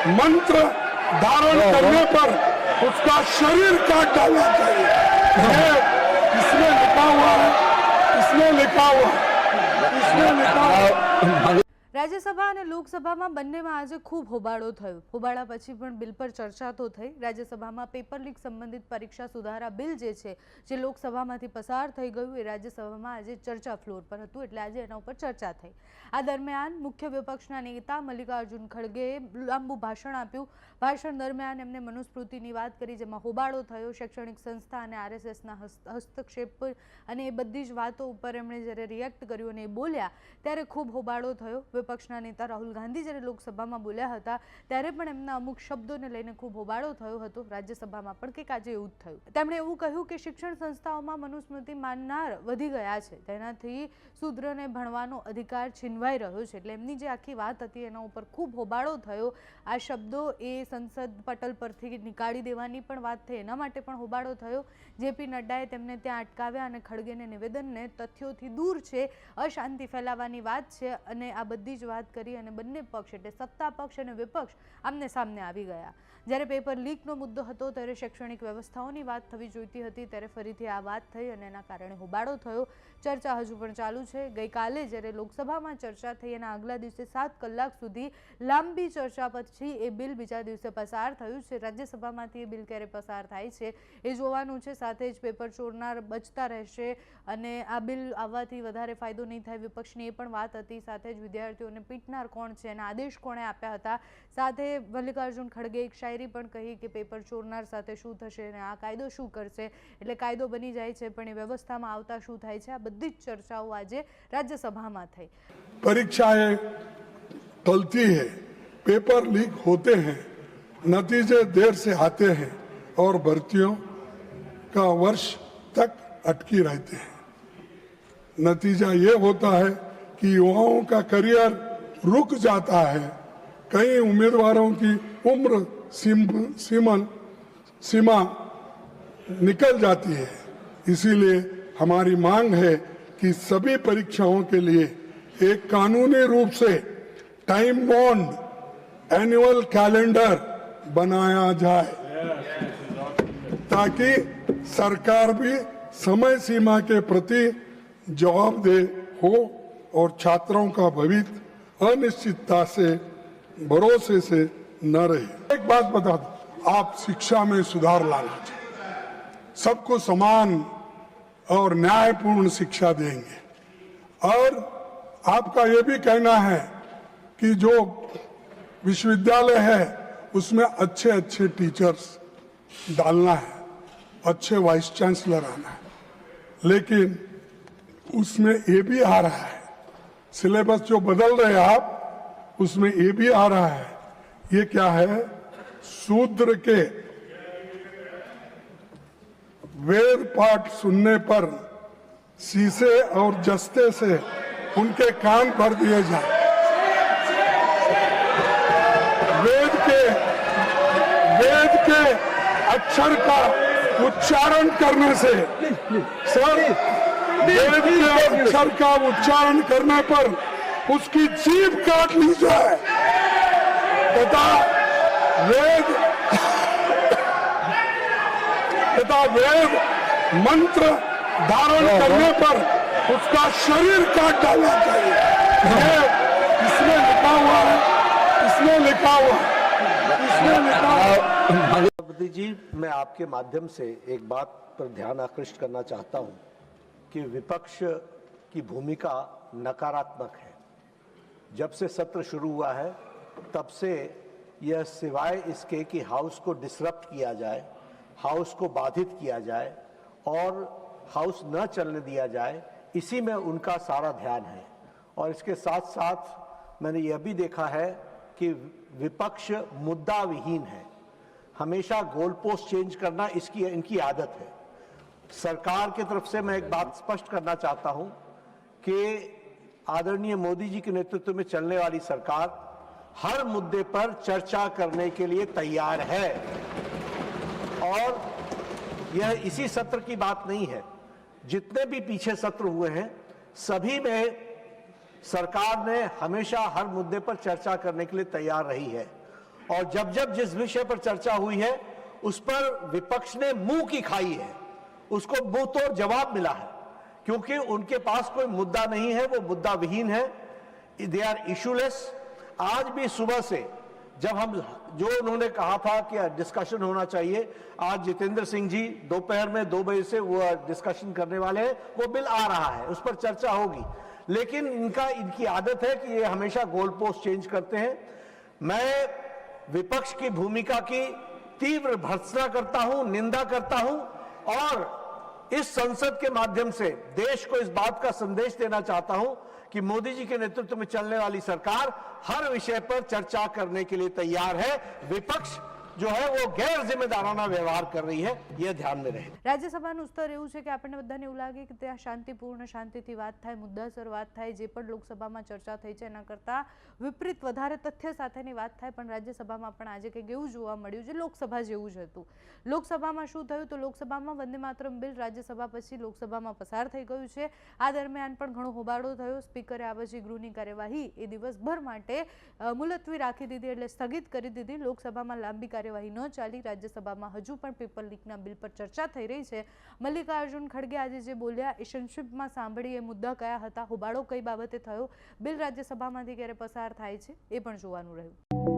मंत्र धारण करने पर उसका शरीर काट डालना चाहिए। ये इसमें लिखा हुआ है, इसमें लिखा हुआ है, इसमें लिखा हुआ है। રાજ્યસભા અને લોકસભામાં બંનેમાં આજે ખૂબ હોબાળો થયો। હોબાળા પછી પણ બિલ પર ચર્ચા તો થઈ। રાજ્યસભામાં પેપર લીક સંબંધિત પરીક્ષા સુધારા બિલ જે લોકસભામાંથી પસાર થઈ ગયું એ રાજ્યસભામાં આજે ચર્ચા ફ્લોર પર હતું, એટલે આજે એના ઉપર ચર્ચા થઈ। આ દરમિયાન મુખ્ય વિપક્ષના નેતા મલ્લિકાર્જુન ખડગેએ લાંબુ ભાષણ આપ્યું। ભાષણ દરમિયાન એમણે મનુસ્મૃતિની વાત કરી, જેમાં હોબાળો થયો। શૈક્ષણિક સંસ્થા અને આરએસએસના હસ્તક્ષેપ અને એ બધી જ વાતો ઉપર એમણે જ્યારે રિએક્ટ કર્યું અને એ બોલ્યા ત્યારે ખૂબ હોબાળો થયો। વિપક્ષના નેતા રાહુલ ગાંધી જ્યારે લોકસભામાં બોલ્યા હતા ત્યારે પણ એમના અમુક શબ્દોને લઈને ખૂબ હોબાળો થયો હતો। રાજ્યસભામાં પણ કંઈક આજે એવું જ થયું। તેમણે એવું કહ્યું કે શિક્ષણ સંસ્થાઓમાં મનુસ્મૃતિ માનનાર વધી ગયા છે, તેનાથી શૂદ્રને ભણવાનો અધિકાર છીનવાઈ રહ્યો છે, એટલે એમની જે આખી વાત હતી એના ઉપર ખૂબ હોબાળો થયો। આ શબ્દો એ સંસદ પટલ પરથી નીકાળી દેવાની પણ વાત થઈ, એના માટે પણ હોબાળો થયો। જેપી નડ્ડાએ તેમને ત્યાં અટકાવ્યા અને ખડગેને નિવેદનને તથ્યોથી દૂર છે, અશાંતિ ફેલાવવાની વાત છે અને આ બધી જ વાત કરી અને બંને પક્ષ એટલે સત્તા પક્ષ અને વિપક્ષ આમને સામને આવી ગયા। જ્યારે પેપર લીકનો મુદ્દો હતો ત્યારે શૈક્ષણિક વ્યવસ્થાઓની વાત થવી જોઈતી હતી, ત્યારે ફરીથી આ વાત થઈ અને એના કારણે હોબાળો થયો। ચર્ચા હજુ પણ ચાલુ છે। ગઈકાલે જ્યારે લોકસભામાં ચર્ચા થઈ એના આગલા દિવસે 7 કલાક સુધી લાંબી ચર્ચા પછી એ બિલ બીજા દિવસે પસાર થયું છે। રાજ્યસભામાંથી એ બિલ ક્યારે પસાર થાય છે એ જોવાનું છે। સાથે જ પેપર ચોરનાર બચતા રહેશે અને આ બિલ આવવાથી વધારે ફાયદો નહીં થાય, વિપક્ષની એ પણ વાત હતી। સાથે જ વિદ્યાર્થીઓને પીટનાર કોણ છે, એના આદેશ કોણે આપ્યા હતા। સાથે મલ્લિકાર્જુન ખડગે એક શાયરી પણ કહી કે પેપર ચોરનાર સાથે શું થશે અને આ કાયદો શું કરશે, એટલે કાયદો બની જાય છે પણ એ વ્યવસ્થામાં આવતા શું થાય છે, આ બધી જ ચર્ચાઓ આજે રાજ્યસભામાં થઈ। परीक्षाएं टलती है, पेपर लीक होते हैं, नतीजे देर से आते हैं और भर्तियों का वर्ष तक अटकी रहते हैं। नतीजा ये होता है कि युवाओं का करियर रुक जाता है। कई उम्मीदवारों की उम्र सीमा निकल जाती है। इसीलिए हमारी मांग है कि सभी परीक्षाओं के लिए एक कानूनी रूप से टाइम बॉन्ड एनुअल कैलेंडर बनाया जाए, ताकि सरकार भी समय सीमा के प्रति जवाबदेह हो और छात्रों का भविष्य अनिश्चितता से भरोसे से न रहे। एक बात बता दो, आप शिक्षा में सुधार लाना चाहिए, सबको समान और न्यायपूर्ण शिक्षा देंगे। और आपका ये भी कहना है कि जो विश्वविद्यालय है उसमें अच्छे अच्छे टीचर्स डालना है, अच्छे वाइस चांसलर आना है, लेकिन उसमें ये भी आ रहा है, सिलेबस जो बदल रहे हैं आप, उसमें ये भी आ रहा है। ये क्या है? शूद्र के वेद पाठ सुनने पर शीशे और जस्ते से उनके कान भर दिए जाए। वेद के अक्षर का उच्चारण करने से सर, वेद के अक्षर का उच्चारण करने पर उसकी जीभ काट ली जाए तथा वेद मंत्र धारण करने पर उसका शरीर काट डालना चाहिए। ये इसमें लिखा हुआ है, इसमें लिखा हुआ है, इसमें लिखा हुआ है। सभापति जी, मैं आपके माध्यम से एक बात पर ध्यान आकृष्ट करना चाहता हूं कि विपक्ष की भूमिका नकारात्मक है। जब से सत्र शुरू हुआ है तब से यह सिवाय इसके कि हाउस को डिसरप्ट किया जाए, हाउस को बाधित किया जाए और हाउस न चलने दिया जाए, इसी में उनका सारा ध्यान है। और इसके साथ साथ मैंने यह भी देखा है कि विपक्ष मुद्दा विहीन है, हमेशा गोल पोस्ट चेंज करना इनकी आदत है। सरकार की तरफ से मैं एक बात स्पष्ट करना चाहता हूं कि आदरणीय मोदी जी के नेतृत्व में चलने वाली सरकार हर मुद्दे पर चर्चा करने के लिए तैयार है। और यह इसी सत्र की बात नहीं है, जितने भी पीछे सत्र हुए हैं सभी में सरकार ने हमेशा हर मुद्दे पर चर्चा करने के लिए तैयार रही है। और जब जब जिस विषय पर चर्चा हुई है उस पर विपक्ष ने मुंह की खाई है, उसको मुंह तोड़ जवाब मिला है, क्योंकि उनके पास कोई मुद्दा नहीं है, वो मुद्दा विहीन है, दे आर इशूलेस। आज भी सुबह से जब हम जो उन्होंने कहा था कि डिस्कशन होना चाहिए, आज जितेंद्र सिंह जी दोपहर में 2 बजे से वो डिस्कशन करने वाले हैं, वो बिल आ रहा है, उस पर चर्चा होगी। लेकिन इनकी आदत है कि ये हमेशा गोल पोस्ट चेंज करते हैं। मैं विपक्ष की भूमिका की तीव्र भर्त्सना करता हूं, निंदा करता हूं और इस संसद के माध्यम से देश को इस बात का संदेश देना चाहता हूं कि मोदी जी के नेतृत्व में चलने वाली सरकार हर विषय पर चर्चा करने के लिए तैयार है। विपक्ष जो है वो गैर जिम्मेदाराना व्यवहार कर रही है, यह ध्यान में रहे। રાજ્યસભાનું સ્તર એવું છે કે આપણને બધાને એવું લાગે કે ત્યાં શાંતિપૂર્ણ શાંતિથી વાત થાય, મુદ્દાસર વાત થાય, જે પણ લોકસભામાં ચર્ચા થઈ છે એના કરતાં વિપરીત વધારે તથ્ય સાથેની વાત થાય, પણ રાજ્યસભામાં પણ આજે કંઈક એવું જોવા મળ્યું છે, લોકસભા જેવું જ હતું। લોકસભામાં શું થયું તો લોકસભામાં વંદે માતરમ બિલ રાજ્યસભા પછી લોકસભામાં પસાર થઈ ગયું છે। આ દરમિયાન પણ ઘણો હોબાળો થયો। સ્પીકરે આ પછી ગૃહની કાર્યવાહી એ દિવસભર માટે મુલતવી રાખી દીધી, એટલે સ્થગિત કરી દીધી। લોકસભામાં લાંબી કાર્યવાહી ન ચાલી। રાજ્યસભામાં હજુ પણ પેપર લીકના બિલ પર ચર્ચા થઈ રહી છે। મલ્લિકાર્જુન ખડગે આજે જે બોલ્યા એ સંક્ષિપ્તમાં સાંભળી, એ મુદ્દા કયા હતા, હોબાળો કઈ બાબતે થયો, બિલ રાજ્યસભામાંથી ક્યારે પસાર થાય છે એ પણ જોવાનું રહ્યું।